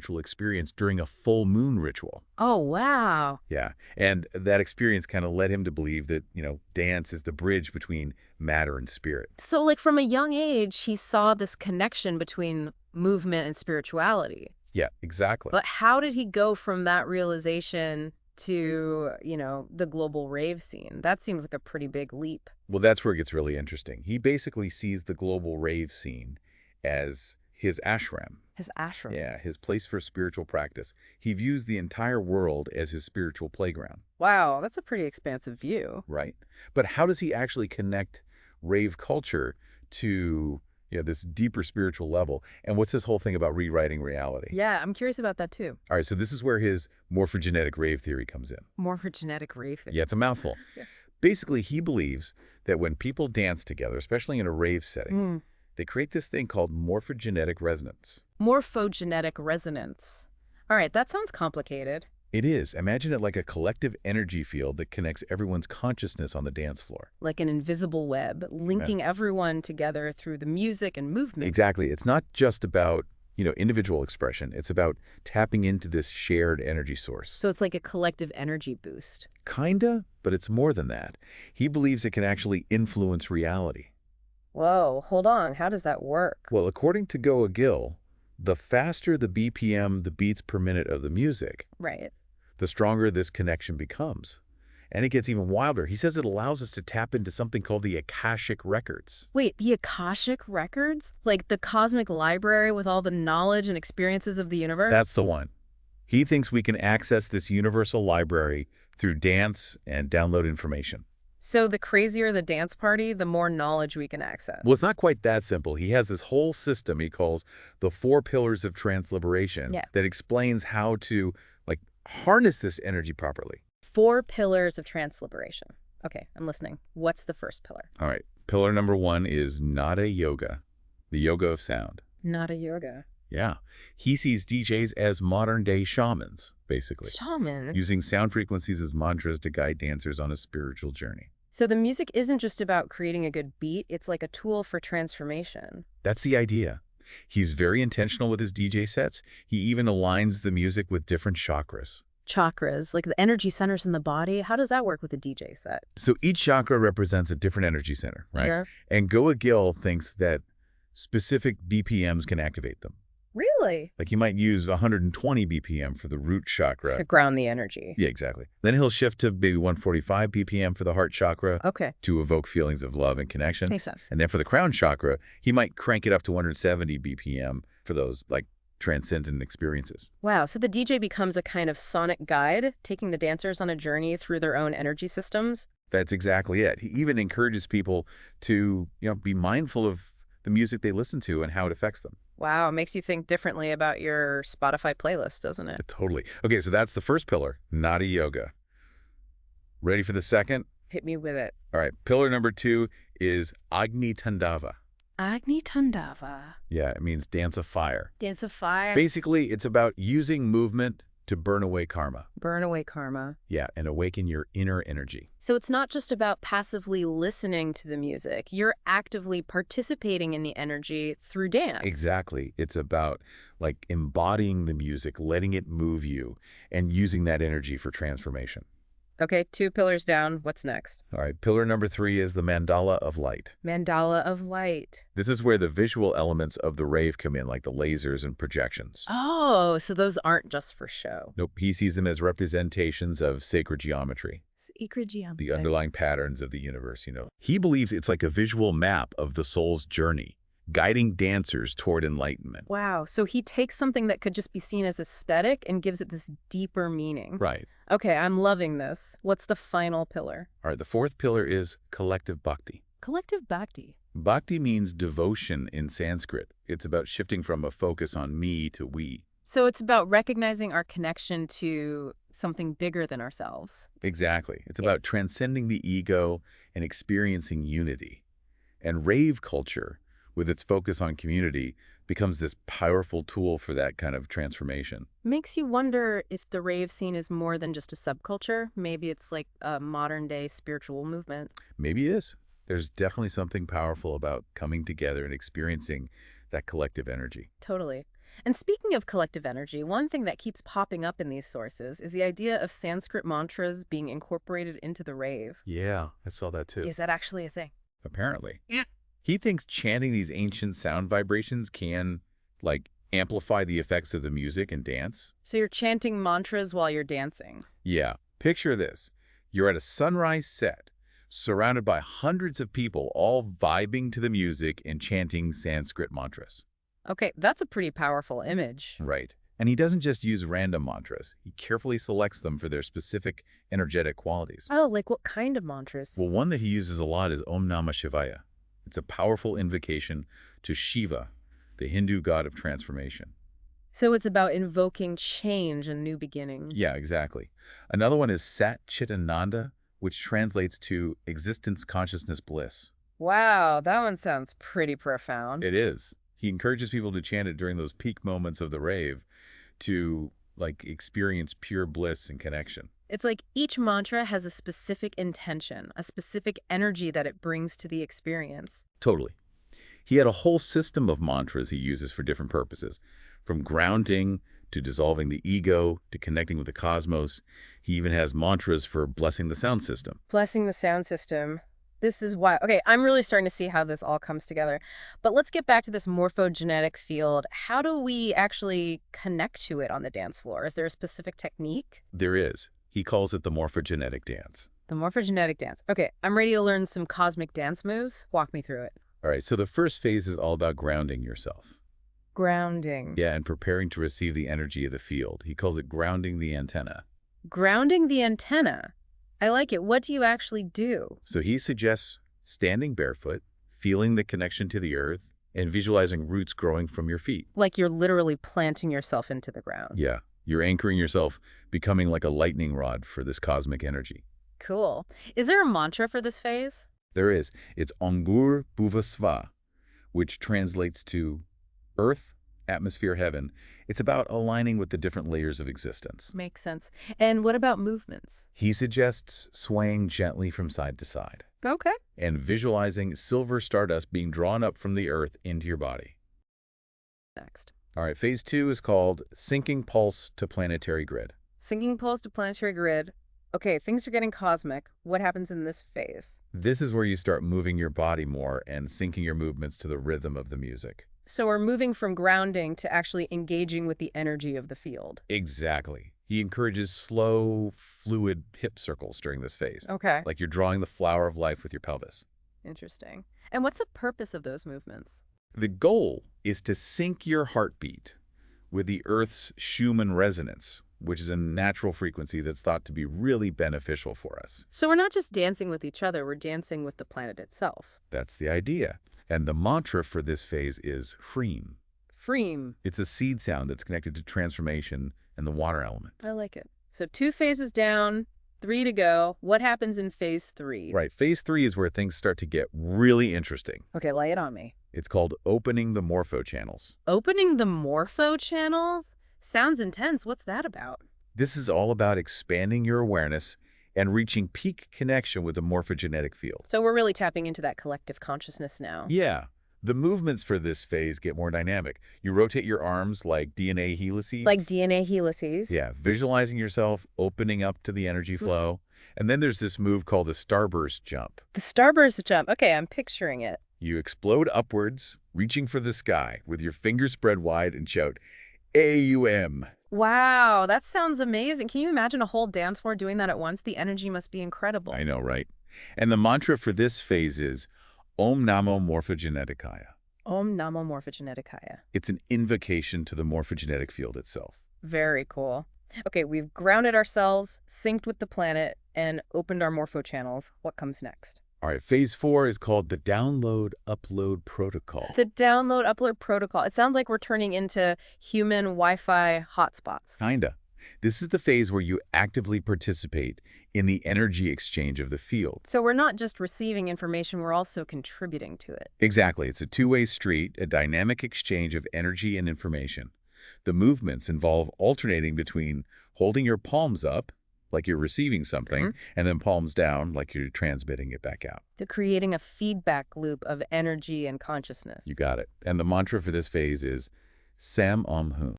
spiritual experience during a full moon ritual. Oh, wow. Yeah, and that experience kind of led him to believe that, dance is the bridge between matter and spirit. So, like, from a young age, he saw this connection between movement and spirituality. Yeah, exactly. But how did he go from that realization to, the global rave scene? That seems like a pretty big leap. Well, that's where it gets really interesting. He basically sees the global rave scene as his ashram. His ashram. Yeah, his place for spiritual practice. He views the entire world as his spiritual playground. Wow, that's a pretty expansive view. Right. But how does he actually connect rave culture to this deeper spiritual level? And what's this whole thing about rewriting reality? Yeah, I'm curious about that too. All right, so this is where his morphogenetic rave theory comes in. Morphogenetic rave theory. Yeah, it's a mouthful. Yeah. Basically, he believes that when people dance together, especially in a rave setting, they create this thing called morphogenetic resonance. Morphogenetic resonance. All right, that sounds complicated. It is. Imagine it like a collective energy field that connects everyone's consciousness on the dance floor. Like an invisible web, linking everyone together through the music and movement. Exactly. It's not just about, individual expression. It's about tapping into this shared energy source. So it's like a collective energy boost. Kinda, but it's more than that. He believes it can actually influence reality. Whoa, hold on. How does that work? Well, according to Goa Gill, the faster the BPM, the beats per minute of the music, Right. the stronger this connection becomes. And it gets even wilder. He says it allows us to tap into something called the Akashic Records. Wait, the Akashic Records? Like the cosmic library with all the knowledge and experiences of the universe? That's the one. He thinks we can access this universal library through dance and download information. So the crazier the dance party, the more knowledge we can access. Well, it's not quite that simple. He has this whole system he calls the 4 pillars of transliberation that explains how to harness this energy properly. 4 pillars of transliberation. Okay, I'm listening. What's the first pillar? All right. Pillar number 1 is Nada Yoga, the yoga of sound. Nada yoga. Yeah. He sees DJs as modern-day shamans, basically. Shaman? Using sound frequencies as mantras to guide dancers on a spiritual journey. So the music isn't just about creating a good beat, it's like a tool for transformation. That's the idea. He's very intentional with his DJ sets. He even aligns the music with different chakras. Chakras, like the energy centers in the body. How does that work with a DJ set? So each chakra represents a different energy center, right? Yeah. And Goa Gill thinks that specific BPMs can activate them. Really? Like you might use 120 BPM for the root chakra. To ground the energy. Yeah, exactly. Then he'll shift to maybe 145 BPM for the heart chakra. Okay. To evoke feelings of love and connection. Makes sense. And then for the crown chakra, he might crank it up to 170 BPM for those transcendent experiences. Wow, so the DJ becomes a kind of sonic guide, taking the dancers on a journey through their own energy systems? That's exactly it. He even encourages people to, be mindful of the music they listen to and how it affects them. Wow, it makes you think differently about your Spotify playlist, doesn't it? Totally. Okay, so that's the first pillar, Nada Yoga. Ready for the second? Hit me with it. All right, pillar number 2 is Agni Tandava. Agni Tandava. Yeah, it means dance of fire. Dance of fire. Basically, it's about using movement to burn away karma. Burn away karma. Yeah, and awaken your inner energy. So it's not just about passively listening to the music. You're actively participating in the energy through dance. Exactly. It's about embodying the music, letting it move you, and using that energy for transformation. Okay, 2 pillars down. What's next? All right, pillar number 3 is the mandala of light. Mandala of light. This is where the visual elements of the rave come in, like the lasers and projections. Oh, so those aren't just for show. Nope, he sees them as representations of sacred geometry. Sacred geometry. The underlying patterns of the universe, He believes it's like a visual map of the soul's journey, guiding dancers toward enlightenment. Wow, so he takes something that could just be seen as aesthetic and gives it this deeper meaning. Right. Okay, I'm loving this. What's the final pillar? All right, the 4th pillar is collective bhakti. Collective bhakti. Bhakti means devotion in Sanskrit. It's about shifting from a focus on me to we. So it's about recognizing our connection to something bigger than ourselves. Exactly. It's about transcending the ego and experiencing unity. And rave culture, with its focus on community, becomes this powerful tool for that kind of transformation. Makes you wonder if the rave scene is more than just a subculture. Maybe it's like a modern-day spiritual movement. Maybe it is. There's definitely something powerful about coming together and experiencing that collective energy. Totally. And speaking of collective energy, one thing that keeps popping up in these sources is the idea of Sanskrit mantras being incorporated into the rave. Yeah, I saw that too. Is that actually a thing? Apparently. Yeah. He thinks chanting these ancient sound vibrations can, like, amplify the effects of the music and dance. So you're chanting mantras while you're dancing. Yeah. Picture this. You're at a sunrise set, surrounded by hundreds of people all vibing to the music and chanting Sanskrit mantras. Okay, that's a pretty powerful image. Right. And he doesn't just use random mantras. He carefully selects them for their specific energetic qualities. Oh, like what kind of mantras? Well, one that he uses a lot is Om Namah Shivaya. It's a powerful invocation to Shiva, the Hindu god of transformation. So it's about invoking change and new beginnings. Yeah, exactly. Another one is Sat Chitananda, which translates to existence consciousness bliss. Wow, that one sounds pretty profound. It is. He encourages people to chant it during those peak moments of the rave to, like, experience pure bliss and connection. It's like each mantra has a specific intention, a specific energy that it brings to the experience. Totally. He had a whole system of mantras he uses for different purposes, from grounding to dissolving the ego to connecting with the cosmos. He even has mantras for blessing the sound system. Blessing the sound system. This is why. Okay, I'm really starting to see how this all comes together. But let's get back to this morphogenetic field. How do we actually connect to it on the dance floor? Is there a specific technique? There is. He calls it the morphogenetic dance. The morphogenetic dance. Okay, I'm ready to learn some cosmic dance moves. Walk me through it. All right, so the first phase is all about grounding yourself. Grounding. Yeah, and preparing to receive the energy of the field. He calls it grounding the antenna. Grounding the antenna. I like it. What do you actually do? So he suggests standing barefoot, feeling the connection to the earth, and visualizing roots growing from your feet. Like you're literally planting yourself into the ground. Yeah, you're anchoring yourself, becoming like a lightning rod for this cosmic energy. Cool. Is there a mantra for this phase? There is. It's Ongur Bhuvasva, which translates to earth, atmosphere, heaven. It's about aligning with the different layers of existence. Makes sense. And what about movements? He suggests swaying gently from side to side Okay. and visualizing silver stardust being drawn up from the earth into your body. Next. All right, phase 2 is called syncing pulse to planetary grid. Syncing pulse to planetary grid. Okay, things are getting cosmic. What happens in this phase? This is where you start moving your body more and syncing your movements to the rhythm of the music. So we're moving from grounding to actually engaging with the energy of the field. Exactly. He encourages slow, fluid hip circles during this phase. Okay. Like you're drawing the flower of life with your pelvis. Interesting. And what's the purpose of those movements? The goal is to sync your heartbeat with the Earth's Schumann resonance, which is a natural frequency that's thought to be really beneficial for us. So we're not just dancing with each other, we're dancing with the planet itself. That's the idea. And the mantra for this phase is Freem. Freem. It's a seed sound that's connected to transformation and the water element. I like it. So 2 phases down, 3 to go. What happens in phase 3? Right. Phase 3 is where things start to get really interesting. Okay, lay it on me. It's called opening the morpho channels. Opening the morpho channels? Sounds intense. What's that about? This is all about expanding your awareness and reaching peak connection with the morphogenetic field. So we're really tapping into that collective consciousness now. Yeah. The movements for this phase get more dynamic. You rotate your arms like DNA helices. Like DNA helices? Yeah, visualizing yourself opening up to the energy flow. And then there's this move called the starburst jump. The starburst jump. Okay, I'm picturing it. You explode upwards, reaching for the sky with your fingers spread wide and shout, AUM. Wow, that sounds amazing. Can you imagine a whole dance floor doing that at once? The energy must be incredible. I know, right? And the mantra for this phase is Om Namo Morphogeneticaya. Om Namo Morphogeneticaya. It's an invocation to the morphogenetic field itself. Very cool. Okay, we've grounded ourselves, synced with the planet, and opened our morpho channels. What comes next? All right, phase 4 is called the download-upload protocol. The download-upload protocol. It sounds like we're turning into human Wi-Fi hotspots. Kinda. This is the phase where you actively participate in the energy exchange of the field. So we're not just receiving information, we're also contributing to it. Exactly. It's a two-way street, a dynamic exchange of energy and information. The movements involve alternating between holding your palms up, like you're receiving something, and then palms down, like you're transmitting it back out. They're creating a feedback loop of energy and consciousness. You got it. And the mantra for this phase is Sam Om